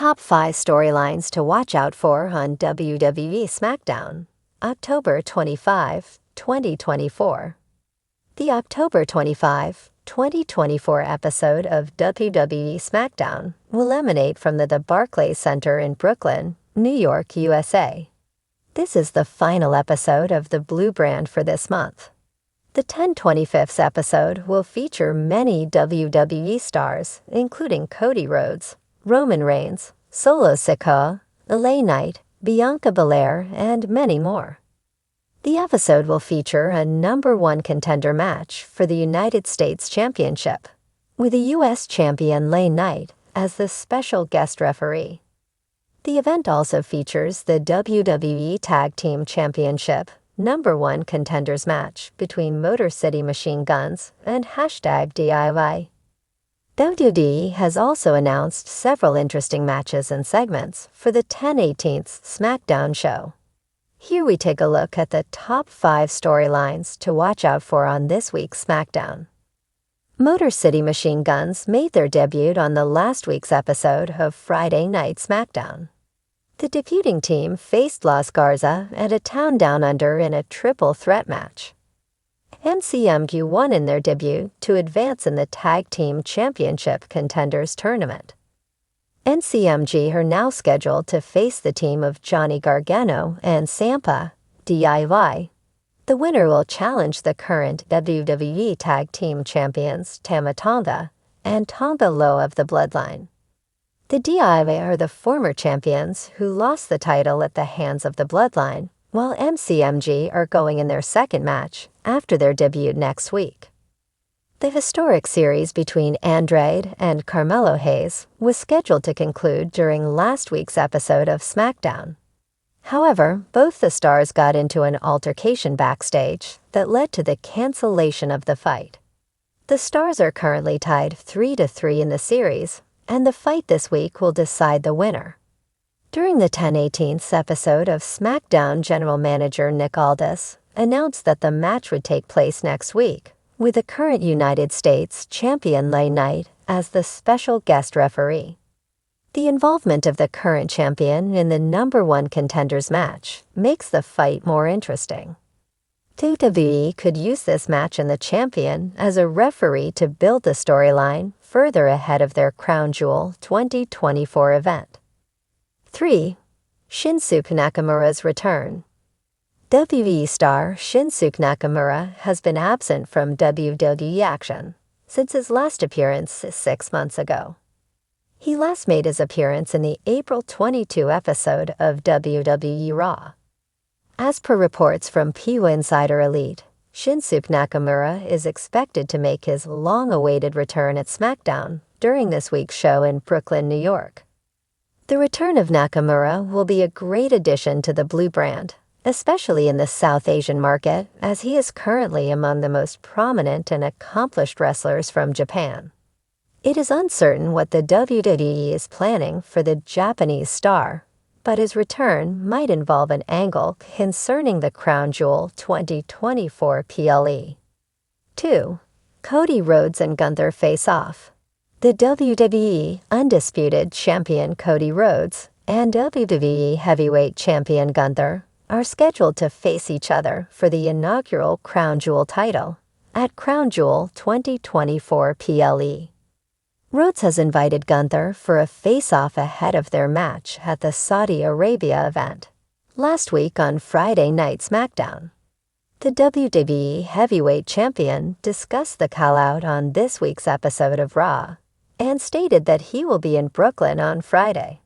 Top 5 storylines to watch out for on WWE SmackDown, October 25, 2024. The October 25, 2024 episode of WWE SmackDown will emanate from the Barclays Center in Brooklyn, New York, USA. This is the final episode of the Blue brand for this month. The 10/25th episode will feature many WWE stars, including Cody Rhodes, Roman Reigns, Solo Sikoa, LA Knight, Bianca Belair, and many more. The episode will feature a number 1 contender match for the United States Championship, with the U.S. champion LA Knight as the special guest referee. The event also features the WWE Tag Team Championship number 1 contenders match between Motor City Machine Guns and #DIY. WWE has also announced several interesting matches and segments for the 10/18th SmackDown show. Here we take a look at the top 5 storylines to watch out for on this week's SmackDown. Motor City Machine Guns made their debut on the last week's episode of Friday Night SmackDown. The debuting team faced Los Garza and a Town Down Under in a triple threat match. NCMG won in their debut to advance in the Tag Team Championship Contenders Tournament. NCMG are now scheduled to face the team of Johnny Gargano and Ciampa, DIY. The winner will challenge the current WWE Tag Team Champions Tama Tonga and Tonga Loa of the Bloodline. The DIY are the former champions who lost the title at the hands of the Bloodline, while MCMG are going in their second match after their debut next week. The historic series between Andrade and Carmelo Hayes was scheduled to conclude during last week's episode of SmackDown. However, both the stars got into an altercation backstage that led to the cancellation of the fight. The stars are currently tied 3-3 in the series, and the fight this week will decide the winner. During the 10/18th episode of SmackDown, General Manager Nick Aldis announced that the match would take place next week, with the current United States champion LA Knight as the special guest referee. The involvement of the current champion in the number 1 contenders match makes the fight more interesting. WWE could use this match and the champion as a referee to build the storyline further ahead of their Crown Jewel 2024 event. 3. Shinsuke Nakamura's return. WWE star Shinsuke Nakamura has been absent from WWE action since his last appearance 6 months ago. He last made his appearance in the April 22 episode of WWE Raw. As per reports from PW Insider Elite, Shinsuke Nakamura is expected to make his long-awaited return at SmackDown during this week's show in Brooklyn, New York. The return of Nakamura will be a great addition to the Blue brand, especially in the South Asian market, as he is currently among the most prominent and accomplished wrestlers from Japan. It is uncertain what the WWE is planning for the Japanese star, but his return might involve an angle concerning the Crown Jewel 2024 PLE. 2. Cody Rhodes and Gunther face off. The WWE Undisputed Champion Cody Rhodes and WWE Heavyweight Champion Gunther are scheduled to face each other for the inaugural Crown Jewel title at Crown Jewel 2024 PLE. Rhodes has invited Gunther for a face-off ahead of their match at the Saudi Arabia event last week on Friday Night SmackDown. The WWE Heavyweight Champion discussed the call-out on this week's episode of Raw and stated that he will be in Brooklyn on Friday.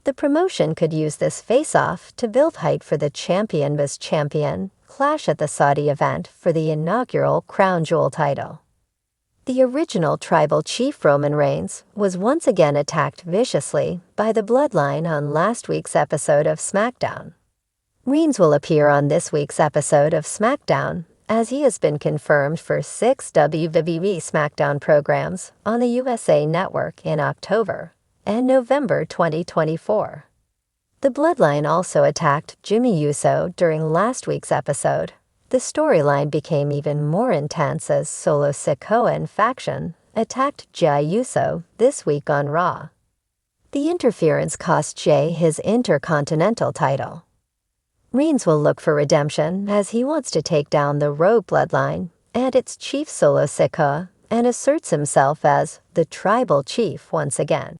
The promotion could use this face-off to build hype for the champion vs. champion clash at the Saudi event for the inaugural Crown Jewel title. The original tribal chief Roman Reigns was once again attacked viciously by the Bloodline on last week's episode of SmackDown. Reigns will appear on this week's episode of SmackDown, as he has been confirmed for 6 WWE SmackDown programs on the USA Network in October and November 2024. The Bloodline also attacked Jimmy Uso during last week's episode. The storyline became even more intense as Solo Sikoa and faction attacked Jey Uso this week on Raw. The interference cost Jay his Intercontinental title. Reigns will look for redemption as he wants to take down the Rogue Bloodline and its chief Solo Sikoa and asserts himself as the Tribal Chief once again.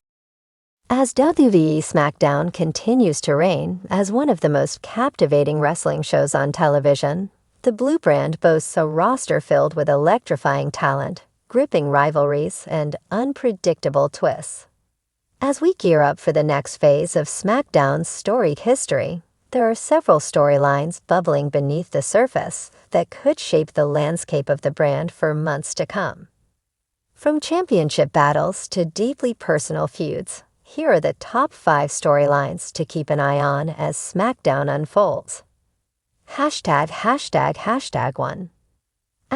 As WWE SmackDown continues to reign as one of the most captivating wrestling shows on television, the Blue brand boasts a roster filled with electrifying talent, gripping rivalries, and unpredictable twists. As we gear up for the next phase of SmackDown's storied history, there are several storylines bubbling beneath the surface that could shape the landscape of the brand for months to come. From championship battles to deeply personal feuds, here are the top 5 storylines to keep an eye on as SmackDown unfolds. #1. ***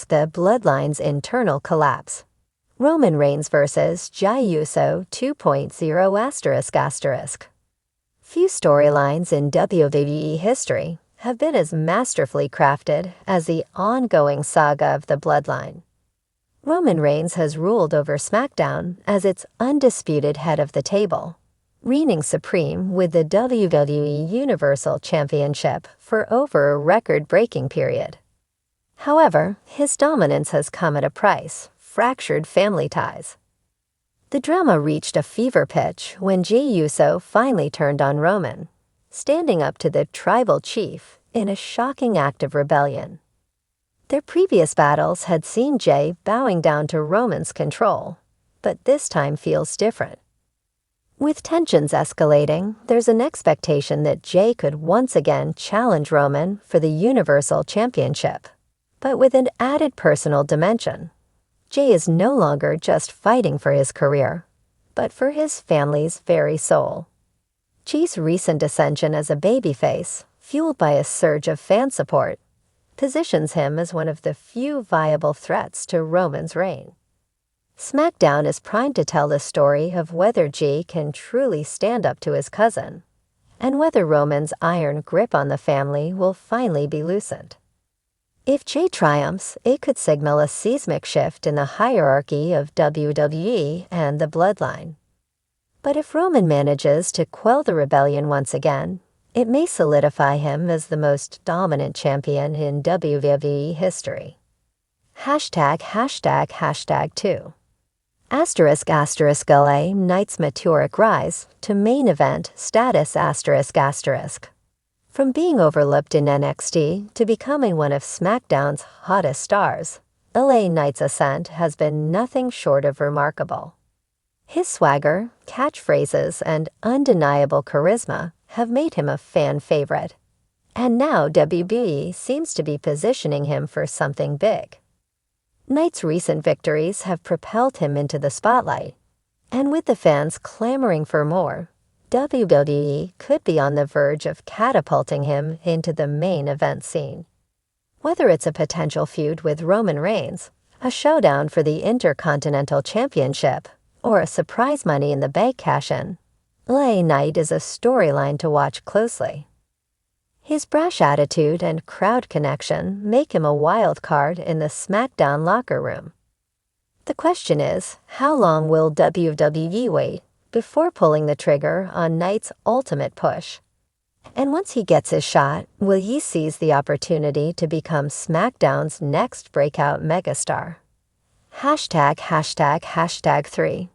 The Bloodline's internal collapse. Roman Reigns vs. Jey Uso 2.0***. Few storylines in WWE history have been as masterfully crafted as the ongoing saga of the Bloodline. Roman Reigns has ruled over SmackDown as its undisputed head of the table, reigning supreme with the WWE Universal Championship for over a record-breaking period. However, his dominance has come at a price: fractured family ties. The drama reached a fever pitch when Jey Uso finally turned on Roman, standing up to the Tribal Chief in a shocking act of rebellion. Their previous battles had seen Jey bowing down to Roman's control, but this time feels different. With tensions escalating, there's an expectation that Jey could once again challenge Roman for the Universal Championship, but with an added personal dimension. Jey is no longer just fighting for his career, but for his family's very soul. Jey's recent ascension as a babyface, fueled by a surge of fan support, positions him as one of the few viable threats to Roman's reign. SmackDown is primed to tell the story of whether Jey can truly stand up to his cousin, and whether Roman's iron grip on the family will finally be loosened. If Jey triumphs, it could signal a seismic shift in the hierarchy of WWE and the Bloodline. But if Roman manages to quell the rebellion once again, it may solidify him as the most dominant champion in WWE history. #2. **LA Knight's meteoric rise to main event status***. From being overlooked in NXT to becoming one of SmackDown's hottest stars, LA Knight's ascent has been nothing short of remarkable. His swagger, catchphrases, and undeniable charisma have made him a fan favorite, and now WWE seems to be positioning him for something big. Knight's recent victories have propelled him into the spotlight, and with the fans clamoring for more, WWE could be on the verge of catapulting him into the main event scene. Whether it's a potential feud with Roman Reigns, a showdown for the Intercontinental Championship, or a surprise Money in the Bank cash-in, LA Knight is a storyline to watch closely. His brash attitude and crowd connection make him a wild card in the SmackDown locker room. The question is, how long will WWE wait before pulling the trigger on Knight's ultimate push? And once he gets his shot, will he seize the opportunity to become SmackDown's next breakout megastar? #3.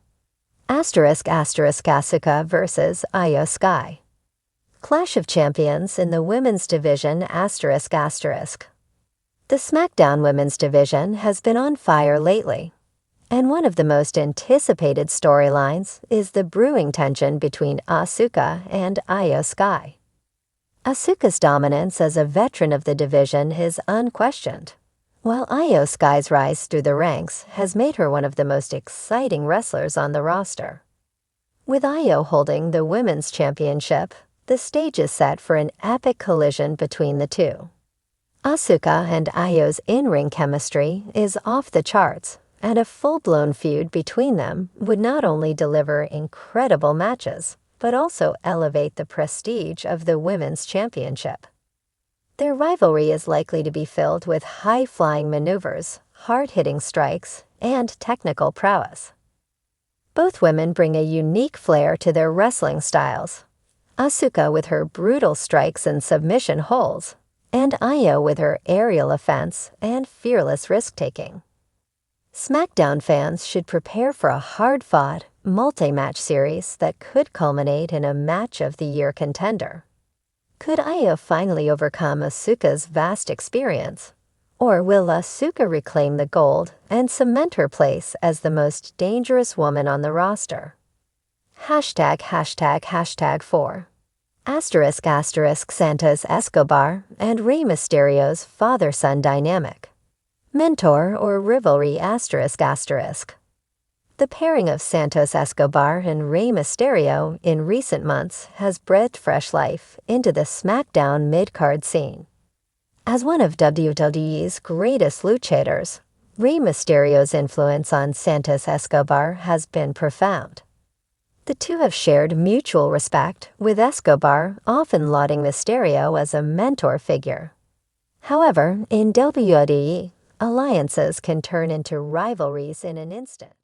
**Asuka vs. Io Sky. Clash of Champions in the Women's Division ***. The SmackDown Women's Division has been on fire lately, and one of the most anticipated storylines is the brewing tension between Asuka and Io Sky. Asuka's dominance as a veteran of the division is unquestioned, while Io Sky's rise through the ranks has made her one of the most exciting wrestlers on the roster. With Io holding the Women's Championship, the stage is set for an epic collision between the two. Asuka and Io's in-ring chemistry is off the charts, and a full-blown feud between them would not only deliver incredible matches, but also elevate the prestige of the Women's Championship. Their rivalry is likely to be filled with high-flying maneuvers, hard-hitting strikes, and technical prowess. Both women bring a unique flair to their wrestling styles. Asuka with her brutal strikes and submission holds, and Io with her aerial offense and fearless risk-taking. SmackDown fans should prepare for a hard-fought, multi-match series that could culminate in a match-of-the-year contender. Could Io finally overcome Asuka's vast experience? Or will Asuka reclaim the gold and cement her place as the most dangerous woman on the roster? ###4 Santos Escobar and Rey Mysterio's father-son dynamic. Mentor or rivalry ****. The pairing of Santos Escobar and Rey Mysterio in recent months has breathed fresh life into the SmackDown mid-card scene. As one of WWE's greatest luchadors, Rey Mysterio's influence on Santos Escobar has been profound. The two have shared mutual respect, with Escobar often lauding Mysterio as a mentor figure. However, in WWE, alliances can turn into rivalries in an instant.